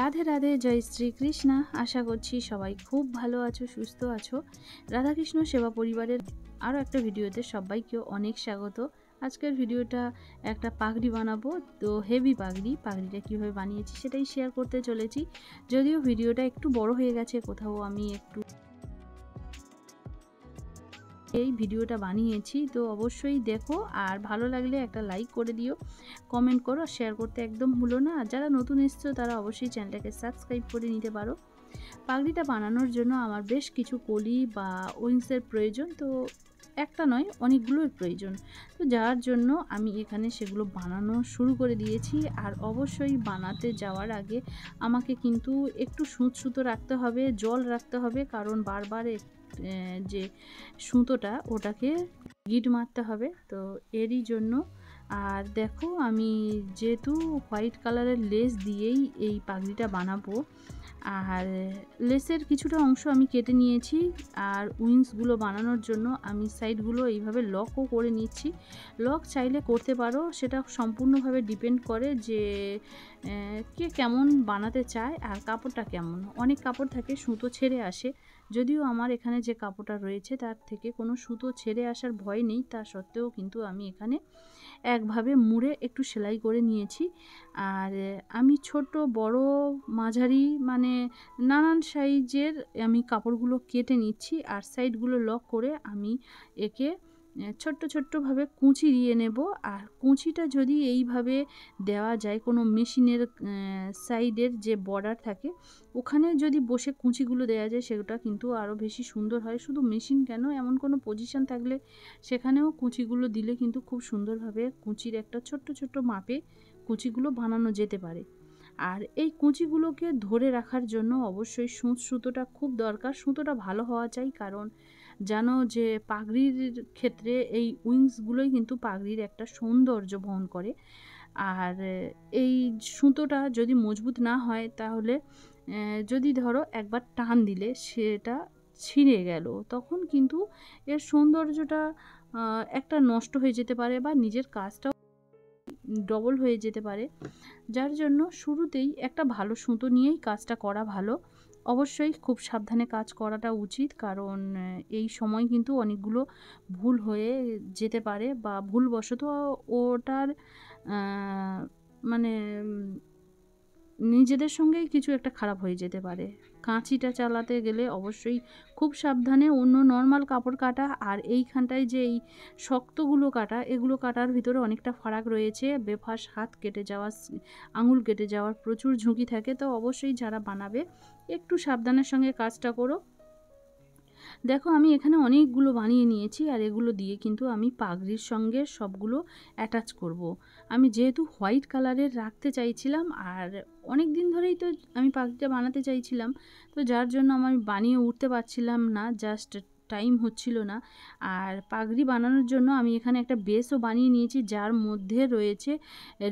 রাধে রাধে, জয় শ্রীকৃষ্ণা। আশা করছি সবাই খুব ভালো আছো, সুস্থ আছো। রাধাকৃষ্ণ সেবা পরিবারের আরও একটা ভিডিওতে সবাইকে অনেক স্বাগত। আজকের ভিডিওটা একটা পাগড়ি বানাবো, তো হেভি পাগড়িটা কীভাবে বানিয়েছি সেটাই শেয়ার করতে চলেছি। যদিও ভিডিওটা একটু বড় হয়ে গেছে, কোথাও আমি একটু এই ভিডিওটা বানিয়েছি, তো অবশ্যই দেখো। আর ভালো লাগলে একটা লাইক করে দিও, কমেন্ট করো, শেয়ার করতে একদম ভুলো না। আর যারা নতুন এসছো তারা অবশ্যই চ্যানেলটাকে সাবস্ক্রাইব করে নিতে পারো। পাগড়িটা বানানোর জন্য আমার বেশ কিছু কলি বা উইংসের প্রয়োজন, তো একটা নয় অনেকগুলোর প্রয়োজন। তো যার জন্য আমি এখানে সেগুলো বানানো শুরু করে দিয়েছি। আর অবশ্যই বানাতে যাওয়ার আগে আমাকে কিন্তু একটু সুতো রাখতে হবে, জল রাখতে হবে, কারণ বারবার যে সুতোটা ওটাকে গিট মারতে হবে, তো এরই জন্য। আর দেখো, আমি যেহেতু হোয়াইট কালারের লেস দিয়েই এই পাগড়িটা বানাবো, আর লেসের কিছুটা অংশ আমি কেটে নিয়েছি। আর উইংসগুলো বানানোর জন্য আমি সাইডগুলো এইভাবে লকও করে নিচ্ছি। লক চাইলে করতে পারো, সেটা সম্পূর্ণভাবে ডিপেন্ড করে যে কে কেমন বানাতে চায় আর কাপড়টা কেমন। অনেক কাপড় থাকে সুতো ছেড়ে আসে, যদিও আমার এখানে যে কাপড়টা রয়েছে তার থেকে কোনো সুতো ছেড়ে আসার ভয় নেই। তা সত্ত্বেও কিন্তু আমি এখানে একভাবে মুড়ে একটু সেলাই করে নিয়েছি। আর আমি ছোট বড় মাঝারি মানে নানান সাইজের আমি কাপড়গুলো কেটে নিচ্ছি। আর সাইডগুলো লক করে আমি একে ছোট্টভাবে কুঁচি দিয়ে নেব। আর কুঁচিটা যদি এইভাবে দেওয়া যায়, কোনো মেশিনের সাইডের যে বর্ডার থাকে ওখানে যদি বসে কুঁচিগুলো দেওয়া যায়, সেটা কিন্তু আরও বেশি সুন্দর হয়। শুধু মেশিন কেন, এমন কোনো পজিশন থাকলে সেখানেও কুঁচিগুলো দিলে কিন্তু খুব সুন্দরভাবে কুঁচির একটা ছোট্ট মাপে কুঁচিগুলো বানানো যেতে পারে। আর এই কুঁচিগুলোকে ধরে রাখার জন্য অবশ্যই সুতোটা খুব দরকার। সুতোটা ভালো হওয়া চাই, কারণ জানো যে পাগড়ির ক্ষেত্রে এই উইংসগুলোই কিন্তু পাগড়ির একটা সৌন্দর্য বহন করে। আর এই সুতোটা যদি মজবুত না হয়, তাহলে যদি ধরো একবার টান দিলে সেটা ছিঁড়ে গেল, তখন কিন্তু এর সৌন্দর্যটা একটা নষ্ট হয়ে যেতে পারে, বা নিজের কাজটাও ডবল হয়ে যেতে পারে। যার জন্য শুরুতেই একটা ভালো সুতো নিয়েই কাজটা করা ভালো। অবশ্যই খুব সাবধানে কাজ করাটা উচিত, কারণ এই সময় কিন্তু অনেকগুলো ভুল হয়ে যেতে পারে, বা ভুলবশত ওটার মানে নিজেদের সঙ্গেই কিছু একটা খারাপ হয়ে যেতে পারে। কাঁচিটা চালাতে গেলে অবশ্যই খুব সাবধানে, অন্য নর্মাল কাপড় কাটা আর এইখানটায় যে এই শক্তগুলো কাটা, এগুলো কাটার ভিতরে অনেকটা ফারাক রয়েছে। বেফাস হাত কেটে যাওয়া, আঙুল কেটে যাওয়ার প্রচুর ঝুঁকি থাকে। তো অবশ্যই যারা বানাবে একটু সাবধানের সঙ্গে কাজটা করো। দেখো, আমি এখানে অনেকগুলো বানিয়ে নিয়েছি, আর এগুলো দিয়ে কিন্তু আমি পাগড়ির সঙ্গে সবগুলো অ্যাটাচ করব। আমি যেহেতু হোয়াইট কালারের রাখতে চাইছিলাম, আর অনেক দিন ধরেই তো আমি পাগড়িটা বানাতে চাইছিলাম, তো যার জন্য আমি বানিয়ে উঠতে পারছিলাম না, জাস্ট টাইম হচ্ছিল না। আর পাগড়ি বানানোর জন্য আমি এখানে একটা বেসও বানিয়ে নিয়েছি, যার মধ্যে রয়েছে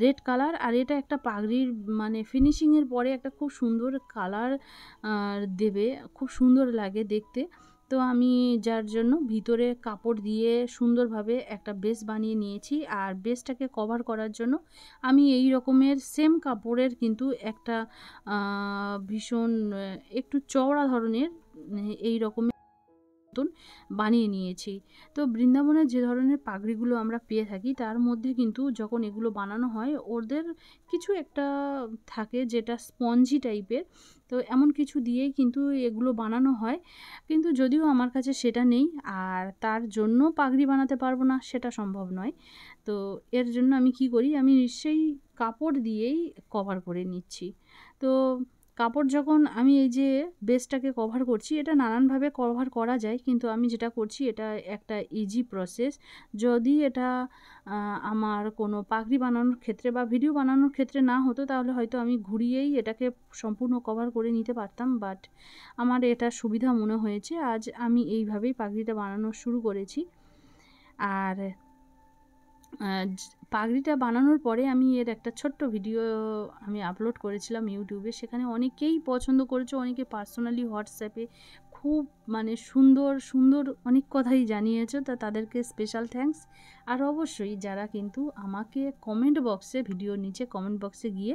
রেড কালার। আর এটা একটা পাগড়ির মানে ফিনিশিংয়ের পরে একটা খুব সুন্দর কালার দেবে, খুব সুন্দর লাগে দেখতে। তো আমি যার জন্য ভিতরে কাপড় দিয়ে সুন্দরভাবে একটা বেস বানিয়ে নিয়েছি। আর বেসটাকে কভার করার জন্য আমি এই রকমের সেম কাপড়ের কিন্তু একটা ভীষণ একটু চওড়া ধরনের এই রকমের মতন বানিয়ে নিয়েছি। তো বৃন্দাবনের যে ধরনের পাগড়িগুলো আমরা পেয়ে থাকি, তার মধ্যে কিন্তু যখন এগুলো বানানো হয় ওদের কিছু একটা থাকে যেটা স্পঞ্জি টাইপের, তো এমন কিছু দিয়েই কিন্তু এগুলো বানানো হয়। কিন্তু যদিও আমার কাছে সেটা নেই, আর তার জন্য পাগড়ি বানাতে পারবো না সেটা সম্ভব নয়। তো এর জন্য আমি কি করি, আমি নিশ্চয়ই কাপড় দিয়েই কভার করে নিচ্ছি। তো কাপড় যখন আমি এই যে বেসটাকে কভার করছি, এটা নানানভাবে কভার করা যায়, কিন্তু আমি যেটা করছি এটা একটা ইজি প্রসেস। যদি এটা আমার কোনো পাগড়ি বানানোর ক্ষেত্রে বা ভিডিও বানানোর ক্ষেত্রে না হতো, তাহলে হয়তো আমি ঘুরিয়েই এটাকে সম্পূর্ণ কভার করে নিতে পারতাম, বাট আমার এটা সুবিধা মনে হয়েছে। আজ আমি এইভাবেই পাগড়িটা বানানো শুরু করেছি। আর পাগড়িটা বানানোর পরে আমি এর একটা ছোট্ট ভিডিও আমি আপলোড করেছিলাম ইউটিউবে। সেখানে অনেকেই পছন্দ করেছে, অনেকে পার্সোনালি হোয়াটসঅ্যাপে খুব মানে সুন্দর সুন্দর অনেক কথাই জানিয়েছে, তাদেরকে স্পেশাল থ্যাঙ্কস। আর অবশ্যই যারা কিন্তু আমাকে কমেন্ট বক্সে, ভিডিওর নিচে কমেন্ট বক্সে গিয়ে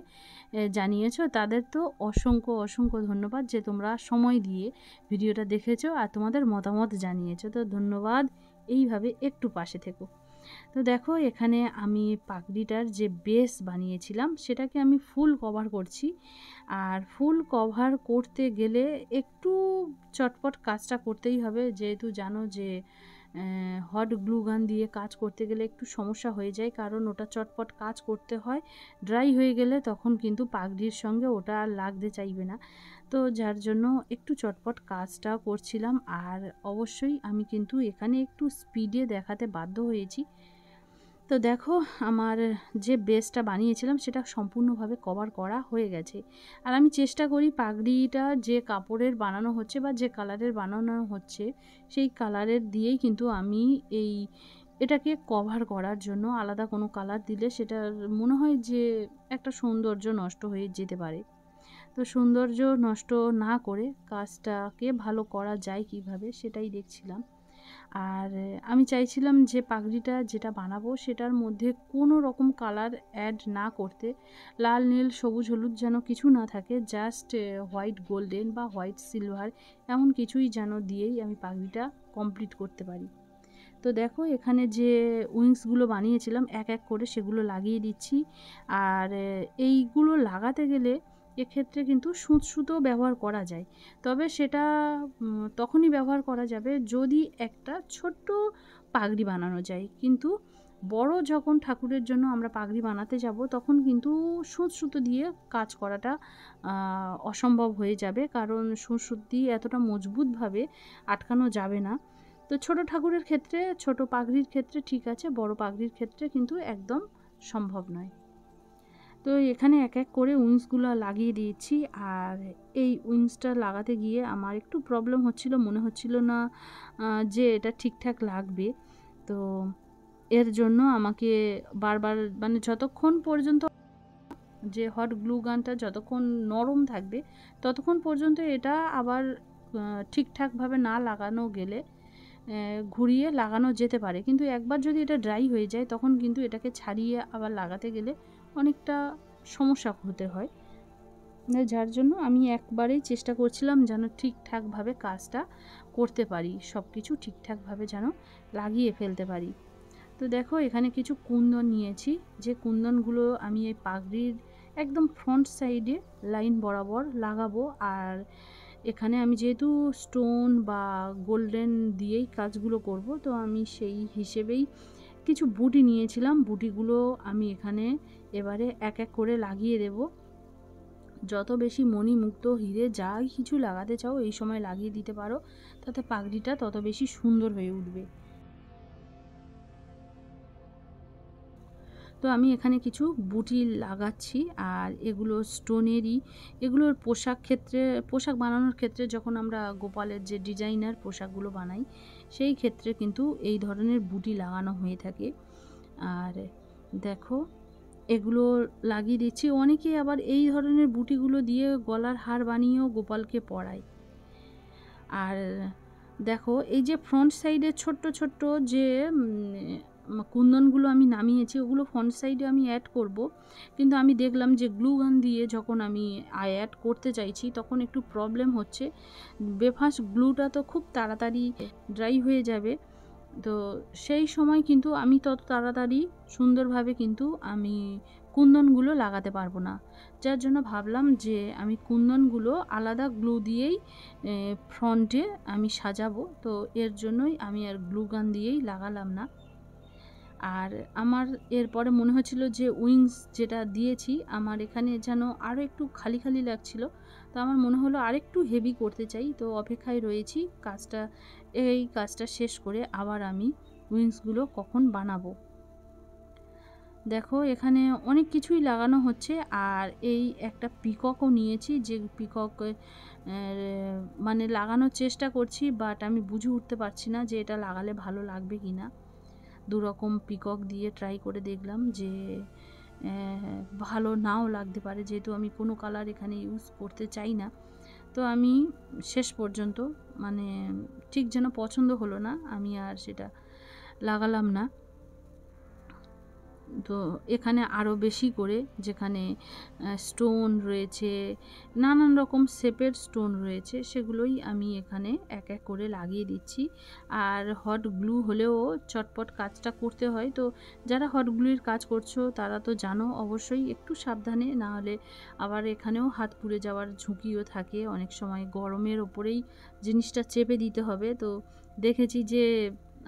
জানিয়েছো, তাদের তো অসংখ্য অসংখ্য ধন্যবাদ যে তোমরা সময় দিয়ে ভিডিওটা দেখেছো আর তোমাদের মতামত জানিয়েছো। তো ধন্যবাদ, এইভাবে একটু পাশে থেকো। তো দেখো এখানে আমি পাগড়িটার যে বেস বানিয়েছিলাম সেটাকে আমি ফুল কভার করছি। আর ফুল কভার করতে গেলে একটু চটপট কাজটা করতেই হবে, যেহেতু জানো যে হট গ্লু গান দিয়ে কাজ করতে গেলে একটু সমস্যা হয়ে যায়, কারণ ওটা চটপট কাজ করতে হয়। ড্রাই হয়ে গেলে তখন কিন্তু পাগড়ির সঙ্গে ওটা আর লাগতে চাইবে না। তো যার জন্য একটু চটপট কাজটা করছিলাম। আর অবশ্যই আমি কিন্তু এখানে একটু স্পিডে দেখাতে বাধ্য হয়েছি। তো দেখো আমার যে বেসটা বানিয়েছিলাম সেটা সম্পূর্ণভাবে কভার করা হয়ে গেছে। আর আমি চেষ্টা করি পাগড়িটা যে কাপড়ের বানানো হচ্ছে বা যে কালারের বানানো হচ্ছে সেই কালারের দিয়েই কিন্তু আমি এটাকে কভার করার জন্য। আলাদা কোনো কালার দিলে সেটার মনে হয় যে একটা সৌন্দর্য নষ্ট হয়ে যেতে পারে। তো সৌন্দর্য নষ্ট না করে কাজটাকে ভালো করা যায় কিভাবে সেটাই দেখছিলাম। আর আমি চাইছিলাম যে পাগড়িটা যেটা বানাবো সেটার মধ্যে কোনো রকম কালার অ্যাড না করতে, লাল নীল সবুজ হলুদ যেন কিছু না থাকে, জাস্ট হোয়াইট গোল্ডেন বা হোয়াইট সিলভার এমন কিছুই যেন দিয়েই আমি পাগড়িটা কমপ্লিট করতে পারি। তো দেখো এখানে যে উইংসগুলো বানিয়েছিলাম এক এক করে সেগুলো লাগিয়ে দিচ্ছি। আর এইগুলো লাগাতে গেলে এক্ষেত্রে কিন্তু সুঁচ সুতো ব্যবহার করা যায়, তবে সেটা তখনই ব্যবহার করা যাবে যদি একটা ছোট্ট পাগড়ি বানানো যায়। কিন্তু বড় যখন ঠাকুরের জন্য আমরা পাগড়ি বানাতে যাব তখন কিন্তু সুঁচ সুতো দিয়ে কাজ করাটা অসম্ভব হয়ে যাবে, কারণ সুঁচ সুতো দিয়ে এতটা মজবুতভাবে আটকানো যাবে না। তো ছোট ঠাকুরের ক্ষেত্রে, ছোট পাগড়ির ক্ষেত্রে ঠিক আছে, বড় পাগড়ির ক্ষেত্রে কিন্তু একদম সম্ভব নয়। তো এখানে এক এক করে উইংসগুলো লাগিয়ে দিয়েছি। আর এই উইংসটা লাগাতে গিয়ে আমার একটু প্রবলেম হচ্ছিল, মনে হচ্ছিল না যে এটা ঠিকঠাক লাগবে। তো এর জন্য আমাকে বারবার মানে যতক্ষণ পর্যন্ত যে হট গ্লু গানটা যতক্ষণ নরম থাকবে ততক্ষণ পর্যন্ত এটা আবার ঠিকঠাকভাবে না লাগানো গেলে ঘুরিয়ে লাগানো যেতে পারে, কিন্তু একবার যদি এটা ড্রাই হয়ে যায় তখন কিন্তু এটাকে ছাড়িয়ে আবার লাগাতে গেলে অনেকটা সমস্যা হতে হয়। যার জন্য আমি একবারেই চেষ্টা করছিলাম যেন ঠিকঠাকভাবে কাজটা করতে পারি, সব কিছু ঠিকঠাকভাবে যেন লাগিয়ে ফেলতে পারি। তো দেখো এখানে কিছু কুন্দন নিয়েছি, যে কুন্দনগুলো আমি এই পাগড়ির একদম ফ্রন্ট সাইডে লাইন বরাবর লাগাবো। আর এখানে আমি যেহেতু স্টোন বা গোল্ডেন দিয়েই কাজগুলো করব, তো আমি সেই হিসেবেই কিছু বুটি নিয়েছিলাম। বুটিগুলো আমি এখানে এবারে এক এক করে লাগিয়ে দেব। যত বেশি মণি মুক্ত হিরে যাই কিছু লাগাতে চাও এই সময় লাগিয়ে দিতে পারো, তাতে পাগড়িটা তত বেশি সুন্দর হয়ে উঠবে। তো আমি এখানে কিছু বুটি লাগাচ্ছি। আর এগুলো স্টোনেরই, এগুলোর পোশাক বানানোর ক্ষেত্রে যখন আমরা গোপালের যে ডিজাইনার পোশাকগুলো বানাই সেই ক্ষেত্রে কিন্তু এই ধরনের বুটি লাগানো হয়ে থাকে। আর দেখো এগুলো লাগিয়ে দিচ্ছি। অনেকে আবার এই ধরনের বুটিগুলো দিয়ে গলার হার বানিয়েও গোপালকে পরায়। আর দেখো এই যে ফ্রন্ট সাইডে ছোট্ট ছোট্ট যে কুন্দনগুলো আমি নামিয়েছি ওগুলো ফ্রন্ট সাইডে আমি অ্যাড করব, কিন্তু আমি দেখলাম যে গ্লু গান দিয়ে যখন আমি অ্যাড করতে চাইছি তখন একটু প্রবলেম হচ্ছে। বেফাস গ্লুটা তো খুব তাড়াতাড়ি ড্রাই হয়ে যাবে, তো সেই সময় কিন্তু আমি তত তাড়াতাড়ি সুন্দরভাবে কিন্তু আমি কুন্দনগুলো লাগাতে পারবো না। যার জন্য ভাবলাম যে আমি কুন্দনগুলো আলাদা গ্লু দিয়েই ফ্রন্টে আমি সাজাবো। তো এর জন্যই আমি আর গ্লু গান দিয়েই লাগালাম না। আর আমার এরপরে মনে হচ্ছিল যে উইংস যেটা দিয়েছি আমার এখানে যেন আরও একটু খালি খালি লাগছিল, তো আমার মনে হলো আরেকটু হেভি করতে চাই। তো অপেক্ষায় রয়েছি এই কাজটা শেষ করে আবার আমি উইংসগুলো কখন বানাবো। দেখো এখানে অনেক কিছুই লাগানো হচ্ছে। আর এই একটা পিককও নিয়েছি, যে পিকক মানে লাগানোর চেষ্টা করছি, বাট আমি বুঝে উঠতে পারছি না যে এটা লাগালে ভালো লাগবে কি না। দুরকম পিকক দিয়ে ট্রাই করে দেখলাম, যে ভালো নাও লাগতে পারে, যেহেতু আমি কোনো কালার এখানে ইউজ করতে চাই না। তো আমি শেষ পর্যন্ত মানে ঠিক যেন পছন্দ হলো না, আমি আর সেটা লাগালাম না। তো এখানে আরও বেশি করে যেখানে স্টোন রয়েছে, নানান রকম শেপের স্টোন রয়েছে, সেগুলোই আমি এখানে এক এক করে লাগিয়ে দিচ্ছি। আর হট গ্লু হলেও চটপট কাজটা করতে হয়, তো যারা হট গ্লুর কাজ করছো তারা তো জানো, অবশ্যই একটু সাবধানে, না হলে আবার এখানেও হাত পুড়ে যাওয়ার ঝুঁকিও থাকে। অনেক সময় গরমের ওপরেই জিনিসটা চেপে দিতে হবে, তো দেখেছি যে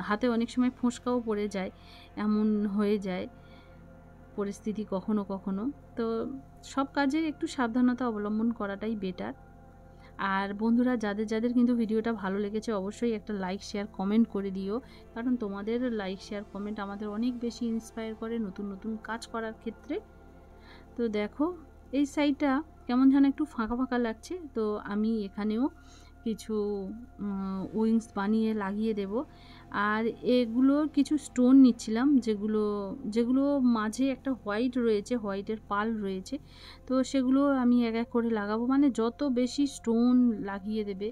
হাতে অনেক সময় ফোঁসকাও পড়ে যায়, এমন হয়ে যায় পরিস্থিতি কখনো কখনো। তো সব কাজে একটু সাবধানতা অবলম্বন করাটাই বেটার। আর বন্ধুরা, যাদের যাদের কিন্তু ভিডিওটা ভালো লেগেছে অবশ্যই একটা লাইক শেয়ার কমেন্ট করে দিও, কারণ তোমাদের লাইক শেয়ার কমেন্ট আমাদের অনেক বেশি ইন্সপায়ার করে নতুন নতুন কাজ করার ক্ষেত্রে। তো দেখো এই সাইডটা কেমন যেন একটু ফাঁকা ফাঁকা লাগছে, তো আমি এখানেও কিছু উইংস বানিয়ে লাগিয়ে দেব। আর এগুলোর কিছু স্টোন নিচ্ছিলাম, যেগুলো মাঝে একটা হোয়াইট রয়েছে, হোয়াইটের পাল রয়েছে, তো সেগুলো আমি এক এক করে লাগাবো। মানে যত বেশি স্টোন লাগিয়ে দেবে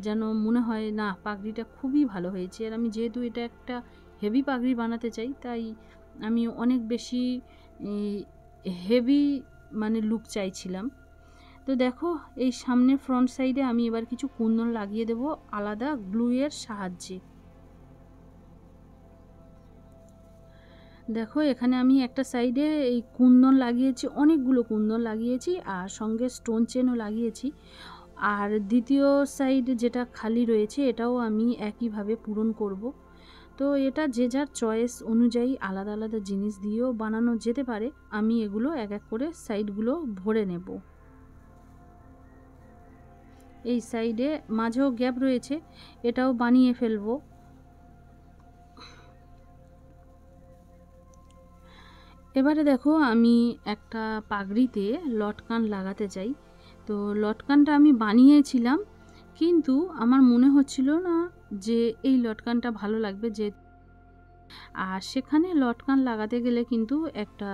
যেন মনে হয় না পাগড়িটা খুবই ভালো হয়েছে। আর আমি যেহেতু এটা একটা হেভি পাগড়ি বানাতে চাই, তাই আমি অনেক বেশি হেভি মানে লুক চাইছিলাম। তো দেখো এই সামনে ফ্রন্ট সাইডে আমি এবার কিছু কুন্দন লাগিয়ে দেব আলাদা গ্লুয়ের সাহায্যে। দেখো এখানে আমি একটা সাইডে এই কুন্দন লাগিয়েছি, অনেকগুলো কুন্দন লাগিয়েছি, আর সঙ্গে স্টোন চেনও লাগিয়েছি। আর দ্বিতীয় সাইড যেটা খালি রয়েছে এটাও আমি একইভাবে পূরণ করব। তো এটা যে যার চয়েস অনুযায়ী আলাদা আলাদা জিনিস দিয়েও বানানো যেতে পারে। আমি এগুলো এক এক করে সাইডগুলো ভরে নেব। এই সাইডে মাঝেও গ্যাপ রয়েছে, এটাও বানিয়ে ফেলবো। এবারে দেখো আমি একটা পাগড়িতে লটকান লাগাতে চাই। তো লটকানটা আমি বানিয়েছিলাম, কিন্তু আমার মনে হচ্ছিল না যে এই লটকানটা ভালো লাগবে, যে আর সেখানে লটকান লাগাতে গেলে কিন্তু একটা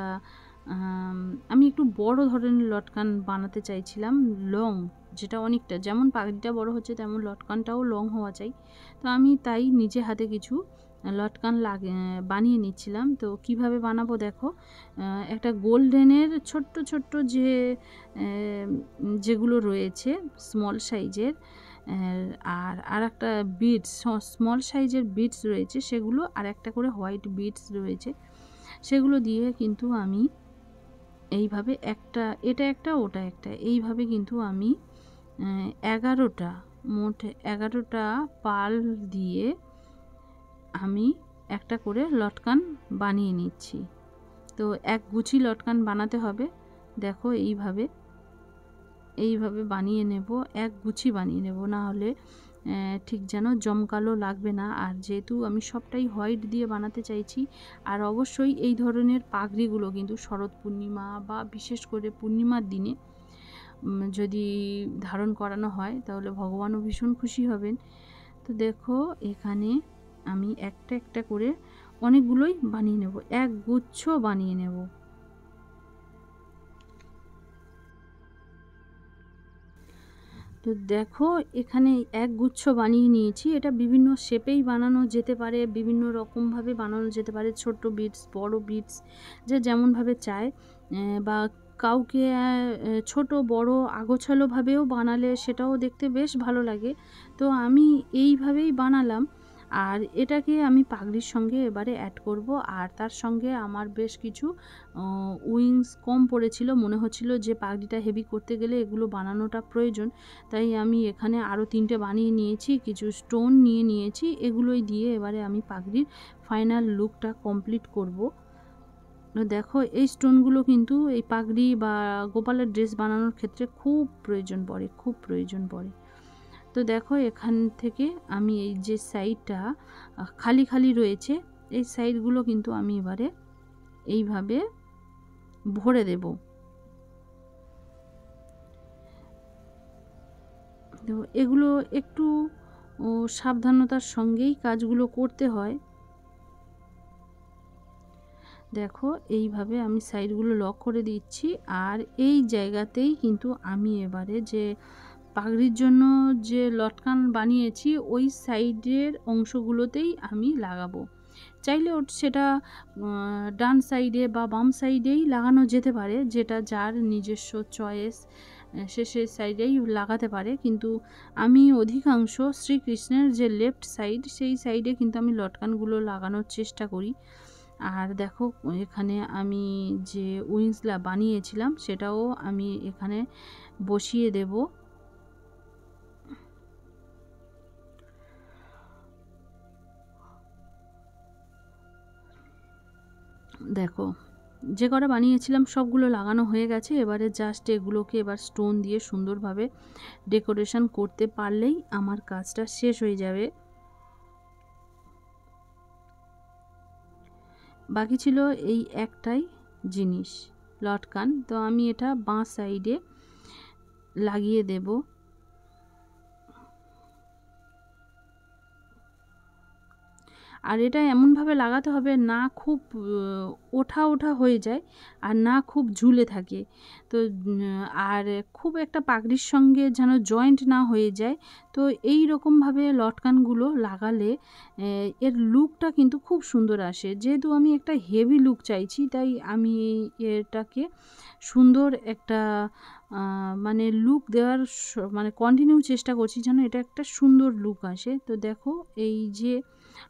আমি একটু বড় ধরনের লটকান বানাতে চাইছিলাম, লং, যেটা অনেকটা যেমন পাগড়িটা বড় হচ্ছে তেমন লটকানটাও লং হওয়া চাই। তো আমি তাই নিজে হাতে কিছু লটকান বানিয়ে নিচ্ছিলাম। তো কিভাবে বানাবো দেখো, একটা গোল্ডেনের ছোট্ট ছোট্ট যেগুলো রয়েছে স্মল সাইজের, আর একটা বিডস, স্মল সাইজের বিডস রয়েছে সেগুলো, আর একটা করে হোয়াইট বিডস রয়েছে, সেগুলো দিয়ে কিন্তু আমি এইভাবে একটা, এটা একটা ওটা একটা, এইভাবে কিন্তু আমি 11টা, মোট 11টা পাল দিয়ে আমি একটা করে লটকান বানিয়ে নিচ্ছি। তো এক গুছি লটকান বানাতে হবে। দেখো এইভাবে বানিয়ে নেব, এক গুছি বানিয়ে নেব, না হলে ঠিক যেন জমকালো লাগবে না। আর যেহেতু আমি সবটাই হোয়াইট দিয়ে বানাতে চাইছি, আর অবশ্যই এই ধরনের পাগড়িগুলো কিন্তু শরৎ পূর্ণিমা বা বিশেষ করে পূর্ণিমার দিনে যদি ধারণ করানো হয় তাহলে ভগবানও ভীষণ খুশি হবেন। তো দেখো এখানে আমি একটা একটা করে অনেকগুলোই বানিয়ে নেব, এক গুচ্ছ বানিয়ে নেব। তো দেখো এখানে এক গুচ্ছ বানিয়ে নিয়েছি। এটা বিভিন্ন শেপেই বানানো যেতে পারে, বিভিন্ন রকমভাবে বানানো যেতে পারে, ছোট বিটস, বড় বিটস, যে যেমনভাবে চায়। বা কাউকে ছোট বড় আগোছালোভাবেও বানালে সেটাও দেখতে বেশ ভালো লাগে। তো আমি এইভাবেই বানালাম, আর এটাকে আমি পাগড়ির সঙ্গে এবারে অ্যাড করব। আর তার সঙ্গে আমার বেশ কিছু উইংস কম পড়েছিল, মনে হচ্ছিল যে পাগড়িটা হেভি করতে গেলে এগুলো বানানোটা প্রয়োজন, তাই আমি এখানে আরও 3টে বানিয়ে নিয়েছি, কিছু স্টোন নিয়ে নিয়েছি, এগুলোই দিয়ে এবারে আমি পাগড়ির ফাইনাল লুকটা কমপ্লিট করব। দেখো এই স্টোনগুলো কিন্তু এই পাগড়ি বা গোপালের ড্রেস বানানোর ক্ষেত্রে খুব প্রয়োজন পড়ে, খুব প্রয়োজন পড়ে। তো দেখো এখান থেকে আমি এই যে সাইডটা খালি খালি রয়েছে, এই সাইডগুলো কিন্তু আমি এবারে এইভাবে ভরে দেব। তো এগুলো একটু সাবধানতার সঙ্গেই কাজগুলো করতে হয়। দেখো এইভাবে আমি সাইডগুলো লক করে দিচ্ছি। আর এই জায়গাতেই কিন্তু আমি এবারে যে পাগড়ির জন্য যে লটকান বানিয়েছি ওই সাইডের অংশগুলোতেই আমি লাগাবো। চাইলে সেটা ডান সাইডে বা বাম সাইডেই লাগানো যেতে পারে, যেটা যার নিজস্ব চয়েস সে সেই সাইডেই লাগাতে পারে। কিন্তু আমি অধিকাংশ শ্রীকৃষ্ণের যে লেফট সাইড সেই সাইডে কিন্তু আমি লটকানগুলো লাগানোর চেষ্টা করি। আর দেখো এখানে আমি যে উইংসলা বানিয়েছিলাম সেটাও আমি এখানে বসিয়ে দেব। দেখো যে কটা বানিয়েছিলাম সবগুলো লাগানো হয়ে গেছে। এবারে জাস্ট এগুলোকে এবার স্টোন দিয়ে সুন্দরভাবে ডেকোরেশন করতে পারলেই আমার কাজটা শেষ হয়ে যাবে। বাকি ছিল এই একটাই জিনিস, লটকান। তো আমি এটা বাঁ সাইডে লাগিয়ে দেব। আর এটা এমনভাবে লাগাতে হবে না খুব ওঠা ওঠা হয়ে যায় আর না খুব ঝুলে থাকে। তো আর খুব একটা পাগড়ির সঙ্গে যেন জয়েন্ট না হয়ে যায়। তো এই রকমভাবে লটকানগুলো লাগালে এর লুকটা কিন্তু খুব সুন্দর আসে। যেহেতু আমি একটা হেভি লুক চাইছি তাই আমি এটাকে সুন্দর একটা মানে লুক দেওয়ার মানে কন্টিনিউ চেষ্টা করছি যেন এটা একটা সুন্দর লুক আসে। তো দেখো এই যে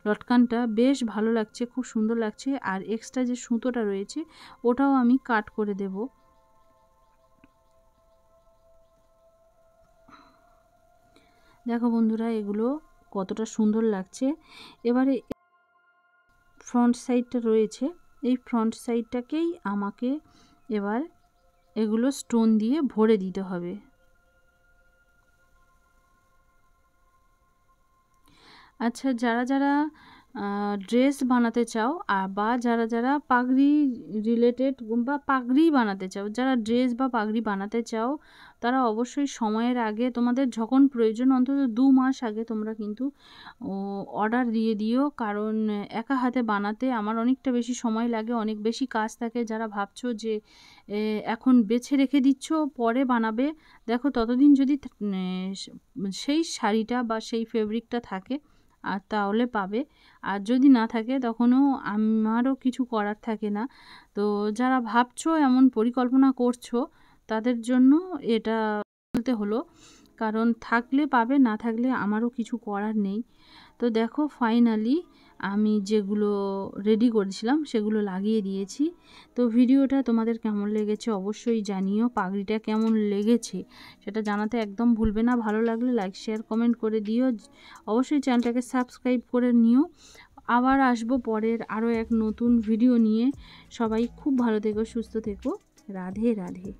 লটকানটা বেশ ভালো লাগছে, খুব সুন্দর লাগছে। আর এক্সট্রা যে সুতোটা রয়েছে ওটাও আমি কাট করে দেব। দেখো বন্ধুরা এগুলো কতটা সুন্দর লাগছে। এবারে ফ্রন্ট সাইডটা রয়েছে, এই ফ্রন্ট সাইডটাকেই আমাকে এবার এগুলো স্টোন দিয়ে ভরে দিতে হবে। আচ্ছা, যারা যারা ড্রেস বানাতে চাও বা যারা যারা পাগড়ি রিলেটেড বা পাগড়ি বানাতে চাও, যারা ড্রেস বা পাগড়ি বানাতে চাও তারা অবশ্যই সময়ের আগে, তোমাদের যখন প্রয়োজন অন্তত 2 মাস আগে তোমরা কিন্তু অর্ডার দিয়ে দিও। কারণ একা হাতে বানাতে আমার অনেকটা বেশি সময় লাগে, অনেক বেশি কাজ থাকে। যারা ভাবছো যে এখন বেছে রেখে দিচ্ছ পরে বানাবে, দেখো ততদিন যদি সেই শাড়িটা বা সেই ফেব্রিকটা থাকে আর তাহলে পাবে। আর যদি না থাকে তখনও আমারও কিছু করার থাকে না। তো যারা ভাবছো এমন পরিকল্পনা করছো তাদের জন্য এটা বলতে হলো, কারণ থাকলে পাবে, না থাকলে আমারও কিছু করার নেই। তো দেখো ফাইনালি আমি যেগুলো রেডি করেছিলাম সেগুলো লাগিয়ে দিয়েছি। তো ভিডিওটা তোমাদের কেমন লেগেছে অবশ্যই জানিও। পাগড়িটা কেমন লেগেছে সেটা জানাতে একদম ভুলবে না। ভালো লাগলে লাইক শেয়ার কমেন্ট করে দিও। অবশ্যই চ্যানেলটাকে সাবস্ক্রাইব করে নিও। আবার আসবো পরের আরও এক নতুন ভিডিও নিয়ে। সবাই খুব ভালো থেকো, সুস্থ থেকো। রাধে রাধে।